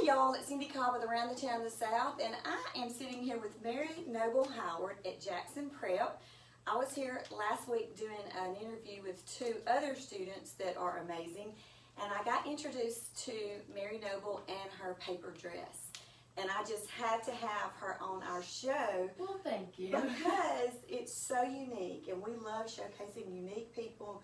Hey y'all, it's Cindy Cobb with Around the Town of the South, and I am sitting here with Mary Noble Howard at Jackson Prep. I was here last week doing an interview with two other students that are amazing, and I got introduced to Mary Noble and her paper dress. And I just had to have her on our show. Well, thank you. Because it's so unique, and we love showcasing unique people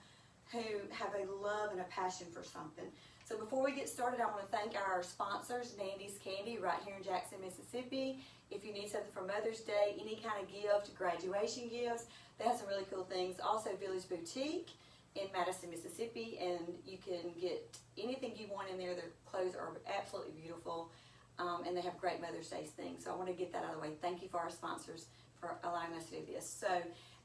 who have a love and a passion for something. So before we get started, I want to thank our sponsors, Nandy's Candy, right here in Jackson, Mississippi. If you need something for Mother's Day, any kind of gift, graduation gifts, they have some really cool things. Also, Village Boutique in Madison, Mississippi, and you can get anything you want in there. Their clothes are absolutely beautiful, and they have great Mother's Day things. So I want to get that out of the way. Thank you for our sponsors for allowing us to do this. So,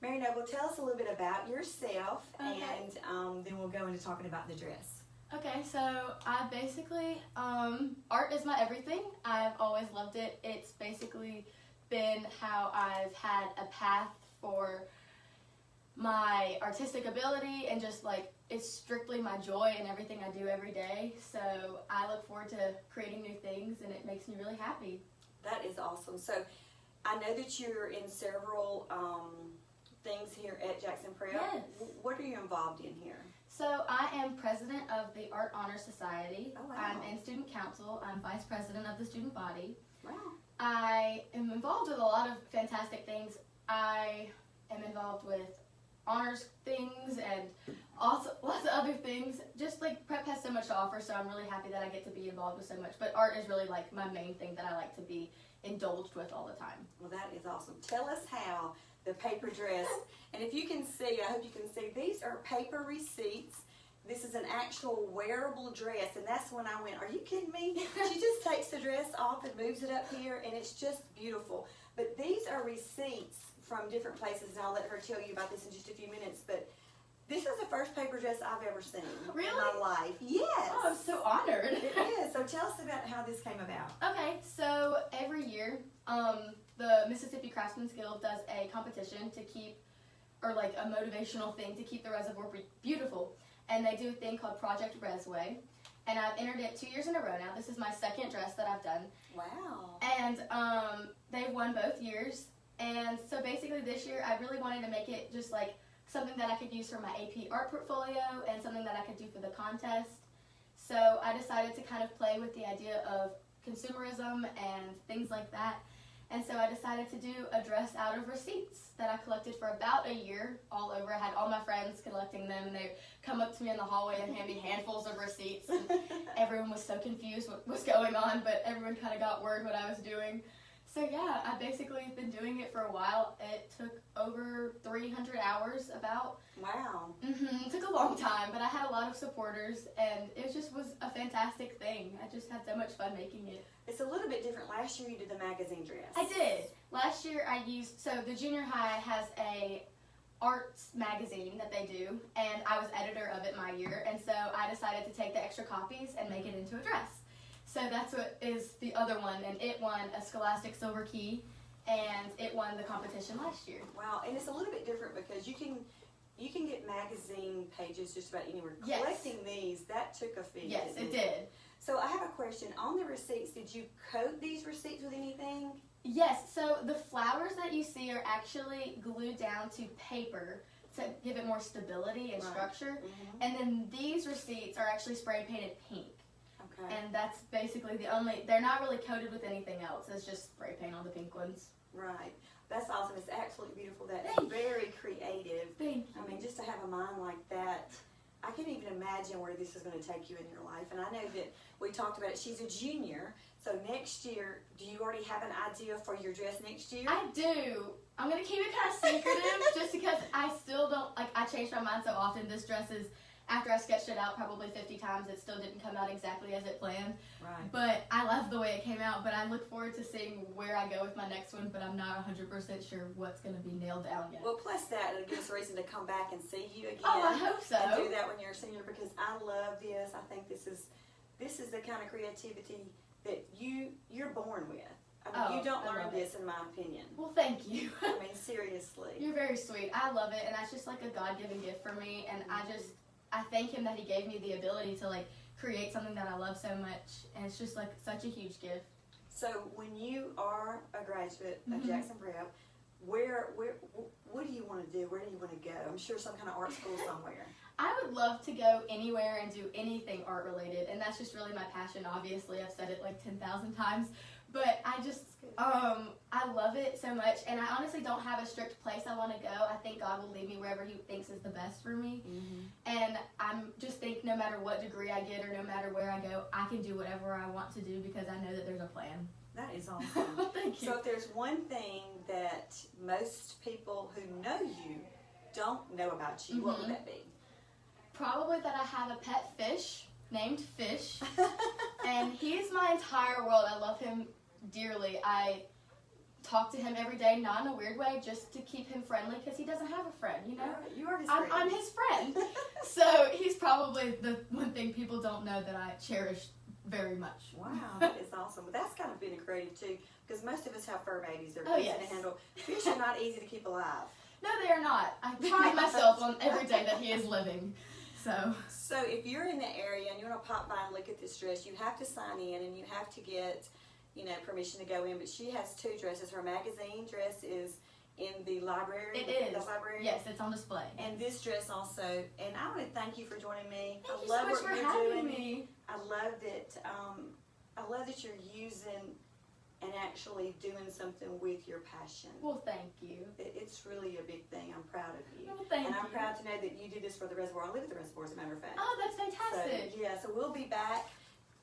Mary Noble, tell us a little bit about yourself, and then we'll go into talking about the dress. Okay, so I basically, art is my everything. I've always loved it. It's basically been how I've had a path for my artistic ability, and just like, it's strictly my joy in everything I do every day. So I look forward to creating new things, and it makes me really happy. That is awesome. So I know that you're in several things here at Jackson Prep. Yes. What are you involved in here? So I am president of the Art Honor Society. Oh, wow. I'm in student council. I'm vice president of the student body. Wow. I am involved with a lot of fantastic things. I am involved with honors things and also lots of other things. Just like prep has so much to offer, so I'm really happy that I get to be involved with so much. But art is really like my main thing that I like to be indulged with all the time. Well, that is awesome. Tell us how the paper dress, and if you can see, I hope you can see, these are paper receipts. This is an actual wearable dress, and that's when I went, are you kidding me? She just takes the dress off and moves it up here, and it's just beautiful. But these are receipts from different places, and I'll let her tell you about this in just a few minutes, but this is the first paper dress I've ever seen in my life. Yes. Oh, I'm so honored. It is. So tell us about how this came about. Okay, so every year, the Mississippi Craftsman's Guild does a competition to keep, or like a motivational thing to keep the reservoir beautiful. And they do a thing called Project Rezway. And I've entered it 2 years in a row now. This is my second dress that I've done. Wow. And they've won both years. And so basically this year I really wanted to make it just like something that I could use for my AP art portfolio and something that I could do for the contest. So I decided to kind of play with the idea of consumerism and things like that. And so I decided to do a dress out of receipts that I collected for about a year all over. I had all my friends collecting them, and they come up to me in the hallway and hand me handfuls of receipts. And everyone was so confused what was going on, but everyone kind of got word what I was doing. So yeah, I basically have been doing it for a while. It took over 300 hours about. Wow. It took a long time, but I had a lot of supporters, and it just was a fantastic thing. I just had so much fun making it. It's a little bit different. Last year you did the magazine dress. I did. Last year I used, so the junior high has a arts magazine that they do, and I was editor of it my year, and so I decided to take the extra copies and make it into a dress. So that's what is the other one, and it won a Scholastic Silver Key, and it won the competition last year. Wow, and it's a little bit different because you can get magazine pages just about anywhere. Yes. Collecting these, that took a fee. Yes, it did. So I have a question. On the receipts, did you coat these receipts with anything? Yes, so the flowers that you see are actually glued down to paper to give it more stability and structure. Mm-hmm. And then these receipts are actually spray painted pink. Okay. And that's basically the only, they're not really coated with anything else. It's just spray paint on the pink ones. Right. That's awesome. It's absolutely beautiful. That's Thank you. very creative. Thank you. I mean, just to have a mind like that, I can't even imagine where this is going to take you in your life. And I know that we talked about it. She's a junior. So next year, do you already have an idea for your dress next year? I do. I'm going to keep it kind of secretive just because I still don't, like, I change my mind so often. This dress is, after I sketched it out probably 50 times, it still didn't come out exactly as it planned. Right. But I love the way it came out, but I look forward to seeing where I go with my next one, but I'm not 100% sure what's going to be nailed down yet. Well, plus that, it'll give us a reason to come back and see you again. Oh, I hope so. And do that when you're a senior, because I love this. I think this is the kind of creativity that you're born with. I mean, you don't learn this, in my opinion. Well, thank you. I mean, seriously. You're very sweet. I love it, and that's just like a God-given gift for me, and I thank him that he gave me the ability to like create something that I love so much, and it's just like such a huge gift. So when you are a graduate of Mhm. Jackson Prep, what do you want to do? Where do you want to go? I'm sure some kind of art school somewhere. I would love to go anywhere and do anything art related, and that's just really my passion. Obviously, I've said it like 10,000 times, but I love it so much, and I honestly don't have a strict place I want to go. I think God will lead me wherever He thinks is the best for me, and I'm just think no matter what degree I get or no matter where I go, I can do whatever I want to do because I know that there's a plan. That is awesome. Thank you. So if there's one thing that most people who know you don't know about you, what would that be? Probably that I have a pet fish named Fish, and he's my entire world. I love him dearly. I talk to him every day, not in a weird way, just to keep him friendly because he doesn't have a friend, you know? You are his friend. I'm his friend. So he's probably the one thing people don't know that I cherish very much. Wow, that is awesome. But that's kind of being creative too, because most of us have fur babies that are easy to handle. Fish are not easy to keep alive. No, they are not. I pride myself on every day that he is living. So if you're in the area and you want to pop by and look at this dress, you have to sign in and you have to get, permission to go in. But she has two dresses. Her magazine dress is in the library. It is. The library. Yes, it's on display. And this dress also. And I want to thank you for joining me. Thank you I love so much what for you're having doing. me. I love that. I love that you're using and actually doing something with your passion. Well, thank you. It's really a big thing. I'm proud of you. Well, thank and I'm you. proud to know that you did this for the Reservoir. I live at the Reservoir, as a matter of fact. Oh, that's fantastic. So we'll be back.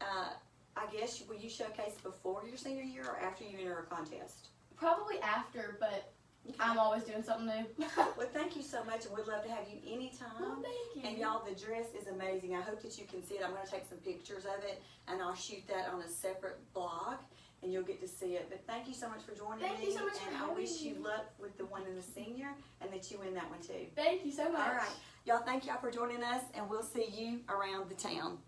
I guess, will you showcase before your senior year or after you enter a contest? Probably after, but I'm always doing something new. Well, thank you so much, and we'd love to have you anytime. Well, thank you. And y'all, the dress is amazing. I hope that you can see it. I'm going to take some pictures of it, and I'll shoot that on a separate blog, and you'll get to see it. But thank you so much for joining me. Thank you so much for and having I wish me. you luck with the one in the senior, and that you win that one too. Thank you so much. All right. Y'all, thank y'all for joining us, and we'll see you around the town.